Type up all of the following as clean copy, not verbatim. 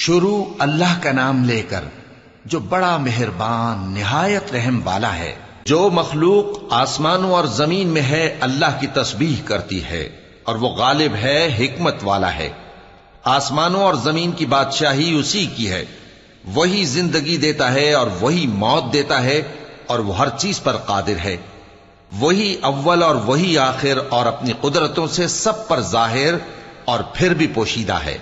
شروع اللہ کا نام لے کر جو بڑا مہربان نہایت رحم والا ہے۔ جو مخلوق آسمانوں اور زمین میں ہے اللہ کی تسبیح کرتی ہے، اور وہ غالب ہے، حکمت والا ہے۔ آسمانوں اور زمین کی بادشاہی اسی کی ہے، وہی زندگی دیتا ہے اور وہی موت دیتا ہے، اور وہ ہر چیز پر قادر ہے۔ وہی اول اور وہی آخر، اور اپنی قدرتوں سے سب پر ظاہر اور پھر بھی پوشیدہ ہے،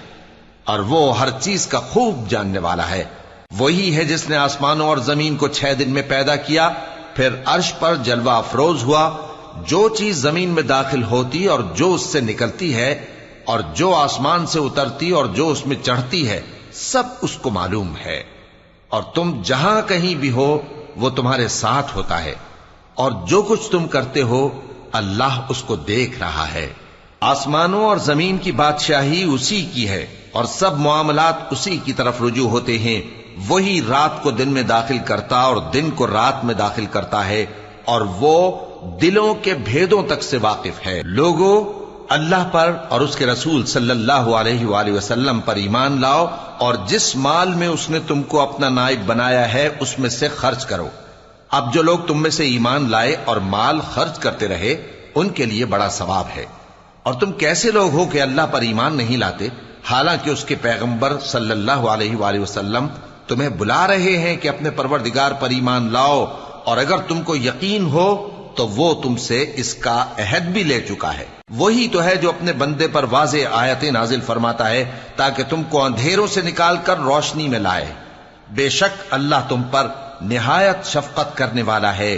اور وہ ہر چیز کا خوب جاننے والا ہے۔ وہی ہے جس نے آسمانوں اور زمین کو 6 دن میں پیدا کیا، پھر عرش پر جلوہ افروز ہوا۔ جو چیز زمین میں داخل ہوتی اور جو اس سے نکلتی ہے، اور جو آسمان سے اترتی اور جو اس میں چڑھتی ہے، سب اس کو معلوم ہے۔ اور تم جہاں کہیں بھی ہو وہ تمہارے ساتھ ہوتا ہے، اور جو کچھ تم کرتے ہو اللہ اس کو دیکھ رہا ہے۔ آسمانوں اور زمین کی بادشاہی اسی کی ہے، اور سب معاملات اسی کی طرف رجوع ہوتے ہیں۔ وہی رات کو دن میں داخل کرتا اور دن کو رات میں داخل کرتا ہے، اور وہ دلوں کے بھیدوں تک سے واقف ہے۔ لوگوں، اللہ پر اور اس کے رسول صلی اللہ علیہ وآلہ وسلم پر ایمان لاؤ، اور جس مال میں اس نے تم کو اپنا نائب بنایا ہے اس میں سے خرچ کرو۔ اب جو لوگ تم میں سے ایمان لائے اور مال خرچ کرتے رہے ان کے لیے بڑا ثواب ہے۔ اور تم کیسے لوگ ہو کہ اللہ پر ایمان نہیں لاتے، حالانکہ اس کے پیغمبر صلی اللہ علیہ وآلہ وسلم تمہیں بلا رہے ہیں کہ اپنے پروردگار پر ایمان لاؤ، اور اگر تم کو یقین ہو تو وہ تم سے اس کا عہد بھی لے چکا ہے۔ وہی تو ہے جو اپنے بندے پر واضح آیتیں نازل فرماتا ہے تاکہ تم کو اندھیروں سے نکال کر روشنی میں لائے۔ بے شک اللہ تم پر نہایت شفقت کرنے والا ہے،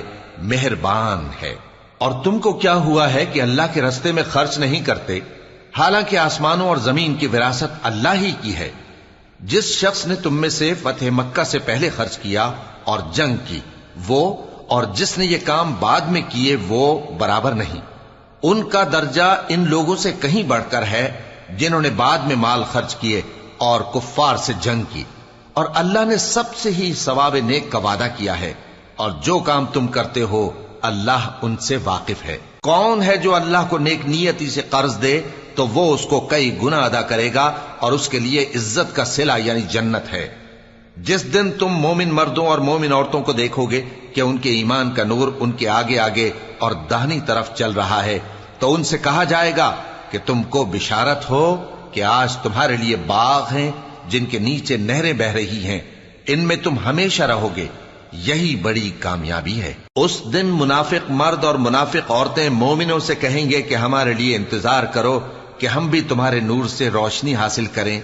مہربان ہے۔ اور تم کو کیا ہوا ہے کہ اللہ کے رستے میں خرچ نہیں کرتے، حالانکہ آسمانوں اور زمین کی وراثت اللہ ہی کی ہے۔ جس شخص نے تم میں سے فتح مکہ سے پہلے خرچ کیا اور جنگ کی، وہ اور جس نے یہ کام بعد میں کیے وہ برابر نہیں۔ ان کا درجہ ان لوگوں سے کہیں بڑھ کر ہے جنہوں نے بعد میں مال خرچ کیے اور کفار سے جنگ کی، اور اللہ نے سب سے ہی ثواب نیک کا وعدہ کیا ہے، اور جو کام تم کرتے ہو اللہ ان سے واقف ہے۔ کون ہے جو اللہ کو نیک نیتی سے قرض دے تو وہ اس کو کئی گنا ادا کرے گا، اور اس کے لیے عزت کا صلہ یعنی جنت ہے۔ جس دن تم مومن مردوں اور مومن عورتوں کو دیکھو گے کہ ان کے ایمان کا نور ان کے آگے آگے اور داہنی طرف چل رہا ہے، تو ان سے کہا جائے گا کہ تم کو بشارت ہو کہ آج تمہارے لیے باغ ہیں جن کے نیچے نہریں بہ رہی ہیں، ان میں تم ہمیشہ رہو گے، یہی بڑی کامیابی ہے۔ اس دن منافق مرد اور منافق عورتیں مومنوں سے کہیں گے کہ ہمارے لیے انتظار کرو کہ ہم بھی تمہارے نور سے روشنی حاصل کریں۔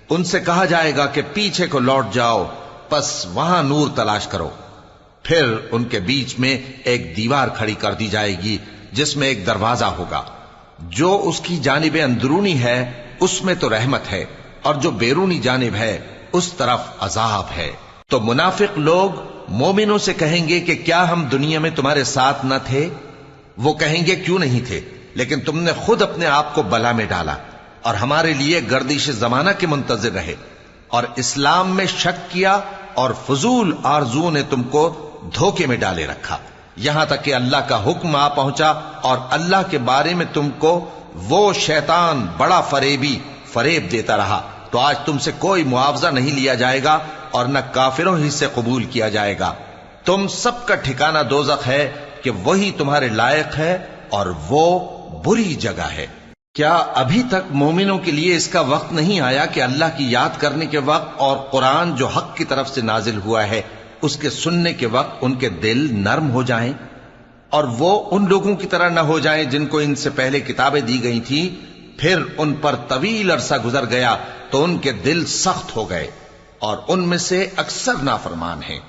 ان سے کہا جائے گا کہ پیچھے کو لوٹ جاؤ، پس وہاں نور تلاش کرو۔ پھر ان کے بیچ میں ایک دیوار کھڑی کر دی جائے گی جس میں ایک دروازہ ہوگا، جو اس کی جانب اندرونی ہے اس میں تو رحمت ہے، اور جو بیرونی جانب ہے اس طرف عذاب ہے۔ تو منافق لوگ مومنوں سے کہیں گے کہ کیا ہم دنیا میں تمہارے ساتھ نہ تھے؟ وہ کہیں گے کیوں نہیں تھے، لیکن تم نے خود اپنے آپ کو بلا میں ڈالا اور ہمارے لیے گردش زمانہ کے منتظر رہے، اور اسلام میں شک کیا، اور فضول آرزوؤں نے تم کو دھوکے میں ڈالے رکھا، یہاں تک کہ اللہ کا حکم آ پہنچا، اور اللہ کے بارے میں تم کو وہ شیطان بڑا فریبی فریب دیتا رہا۔ تو آج تم سے کوئی معاوضہ نہیں لیا جائے گا، اور نہ کافروں ہی سے قبول کیا جائے گا۔ تم سب کا ٹھکانہ دوزخ ہے کہ وہی تمہارے لائق ہے، اور وہ بری جگہ ہے۔ کیا ابھی تک مومنوں کے لیے اس کا وقت نہیں آیا کہ اللہ کی یاد کرنے کے وقت اور قرآن جو حق کی طرف سے نازل ہوا ہے اس کے سننے کے وقت ان کے دل نرم ہو جائیں، اور وہ ان لوگوں کی طرح نہ ہو جائیں جن کو ان سے پہلے کتابیں دی گئی تھیں، پھر ان پر طویل عرصہ گزر گیا تو ان کے دل سخت ہو گئے، اور ان میں سے اکثر نافرمان ہیں۔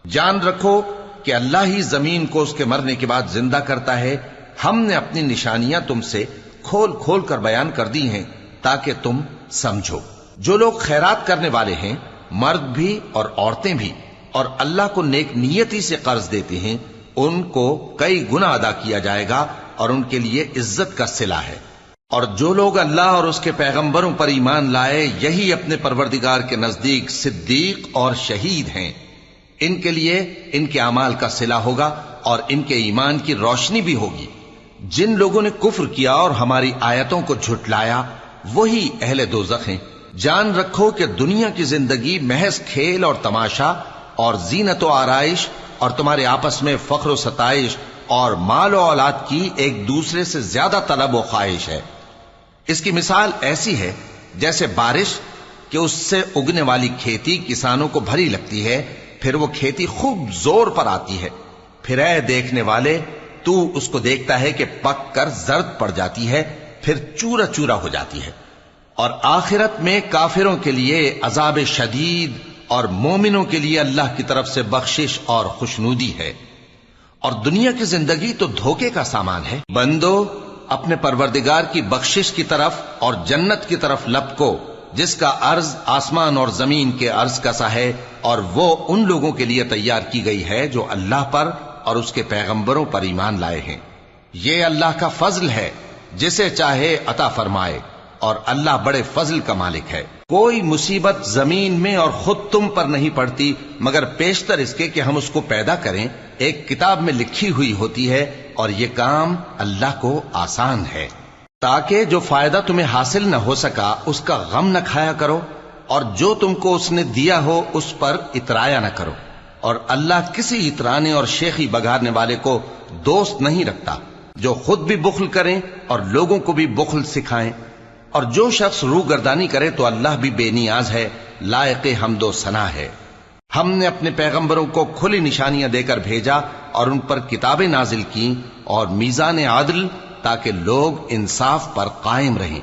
جان رکھو کہ اللہ ہی زمین کو اس کے مرنے کے بعد زندہ کرتا ہے۔ ہم نے اپنی نشانیاں تم سے کھول کھول کر بیان کر دی ہیں تاکہ تم سمجھو۔ جو لوگ خیرات کرنے والے ہیں، مرد بھی اور عورتیں بھی، اور اللہ کو نیک نیتی سے قرض دیتے ہیں، ان کو کئی گنا ادا کیا جائے گا، اور ان کے لیے عزت کا صلہ ہے۔ اور جو لوگ اللہ اور اس کے پیغمبروں پر ایمان لائے، یہی اپنے پروردگار کے نزدیک صدیق اور شہید ہیں۔ ان کے لیے ان کے اعمال کا صلہ ہوگا، اور ان کے ایمان کی روشنی بھی ہوگی۔ جن لوگوں نے کفر کیا اور ہماری آیتوں کو جھٹلایا، وہی اہل دوزخ ہیں۔ جان رکھو کہ دنیا کی زندگی محض کھیل اور تماشا اور زینت و آرائش اور تمہارے آپس میں فخر و ستائش اور مال و اولاد کی ایک دوسرے سے زیادہ طلب و خواہش ہے۔ اس کی مثال ایسی ہے جیسے بارش کہ اس سے اگنے والی کھیتی کسانوں کو بھری لگتی ہے، پھر وہ کھیتی خوب زور پر آتی ہے، پھر اے دیکھنے والے تو اس کو دیکھتا ہے کہ پک کر زرد پڑ جاتی ہے، پھر چورا چورا ہو جاتی ہے۔ اور آخرت میں کافروں کے لیے عذاب شدید اور مومنوں کے لیے اللہ کی طرف سے بخشش اور خوشنودی ہے۔ اور دنیا کی زندگی تو دھوکے کا سامان ہے۔ بندو اپنے پروردگار کی بخشش کی طرف اور جنت کی طرف لپکو جس کا عرض آسمان اور زمین کے عرض کا سا ہے، اور وہ ان لوگوں کے لیے تیار کی گئی ہے جو اللہ پر اور اس کے پیغمبروں پر ایمان لائے ہیں۔ یہ اللہ کا فضل ہے، جسے چاہے عطا فرمائے، اور اللہ بڑے فضل کا مالک ہے۔ کوئی مصیبت زمین میں اور خود تم پر نہیں پڑتی مگر پیشتر اس کے کہ ہم اس کو پیدا کریں، ایک کتاب میں لکھی ہوئی ہوتی ہے، اور یہ کام اللہ کو آسان ہے۔ تاکہ جو فائدہ تمہیں حاصل نہ ہو سکا اس کا غم نہ کھایا کرو، اور جو تم کو اس نے دیا ہو اس پر اترایا نہ کرو۔ اور اللہ کسی اترانے اور شیخی بگاڑنے والے کو دوست نہیں رکھتا، جو خود بھی بخل کریں اور لوگوں کو بھی بخل سکھائیں۔ اور جو شخص روگردانی کرے تو اللہ بھی بے نیاز ہے، لائق حمد و ثنا ہے۔ ہم نے اپنے پیغمبروں کو کھلی نشانیاں دے کر بھیجا اور ان پر کتابیں نازل کی اور میزان عدل، تاکہ لوگ انصاف پر قائم رہیں،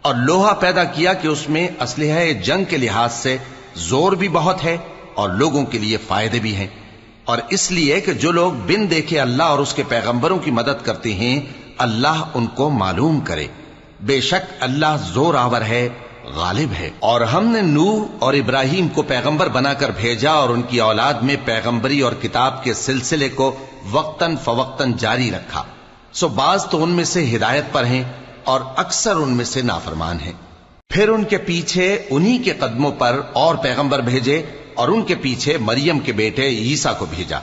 اور لوہا پیدا کیا کہ اس میں اسلحہ جنگ کے لحاظ سے زور بھی بہت ہے اور لوگوں کے لیے فائدے بھی ہیں، اور اس لیے کہ جو لوگ بن دیکھے اللہ اور اس کے پیغمبروں کی مدد کرتے ہیں اللہ ان کو معلوم کرے۔ بے شک اللہ زور آور ہے، غالب ہے۔ اور ہم نے نوح اور ابراہیم کو پیغمبر بنا کر بھیجا اور ان کی اولاد میں پیغمبری اور کتاب کے سلسلے کو وقتاً فوقتاً جاری رکھا، سو بعض تو ان میں سے ہدایت پر ہیں اور اکثر ان میں سے نافرمان ہیں۔ پھر ان کے پیچھے انہی کے قدموں پر اور پیغمبر بھیجے، اور ان کے پیچھے مریم کے بیٹے عیسیٰ کو بھیجا،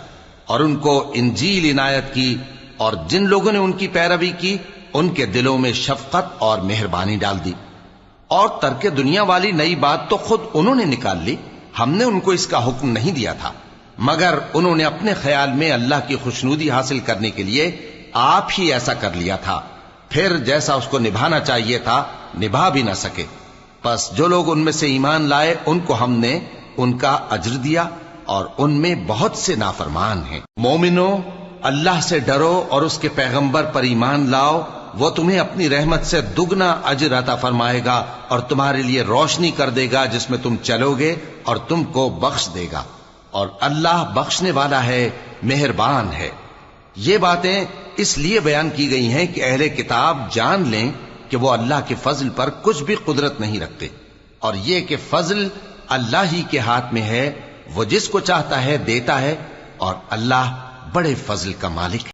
اور ان کو انجیل عنایت کی، اور جن لوگوں نے ان کی پیروی کی ان کے دلوں میں شفقت اور مہربانی ڈال دی۔ اور ترک دنیا والی نئی بات تو خود انہوں نے نکال لی، ہم نے ان کو اس کا حکم نہیں دیا تھا، مگر انہوں نے اپنے خیال میں اللہ کی خوشنودی حاصل کرنے کے لیے آپ ہی ایسا کر لیا تھا، پھر جیسا اس کو نبھانا چاہیے تھا نبھا بھی نہ سکے۔ پس جو لوگ ان میں سے ایمان لائے ان کو ہم نے ان کا اجر دیا، اور ان میں بہت سے نافرمان ہیں۔ مومنو اللہ سے ڈرو اور اس کے پیغمبر پر ایمان لاؤ، وہ تمہیں اپنی رحمت سے دگنا اجر عطا فرمائے گا اور تمہارے لیے روشنی کر دے گا جس میں تم چلو گے، اور تم کو بخش دے گا، اور اللہ بخشنے والا ہے، مہربان ہے۔ یہ باتیں اس لیے بیان کی گئی ہیں کہ اہل کتاب جان لیں کہ وہ اللہ کے فضل پر کچھ بھی قدرت نہیں رکھتے، اور یہ کہ فضل اللہ ہی کے ہاتھ میں ہے، وہ جس کو چاہتا ہے دیتا ہے، اور اللہ بڑے فضل کا مالک ہے۔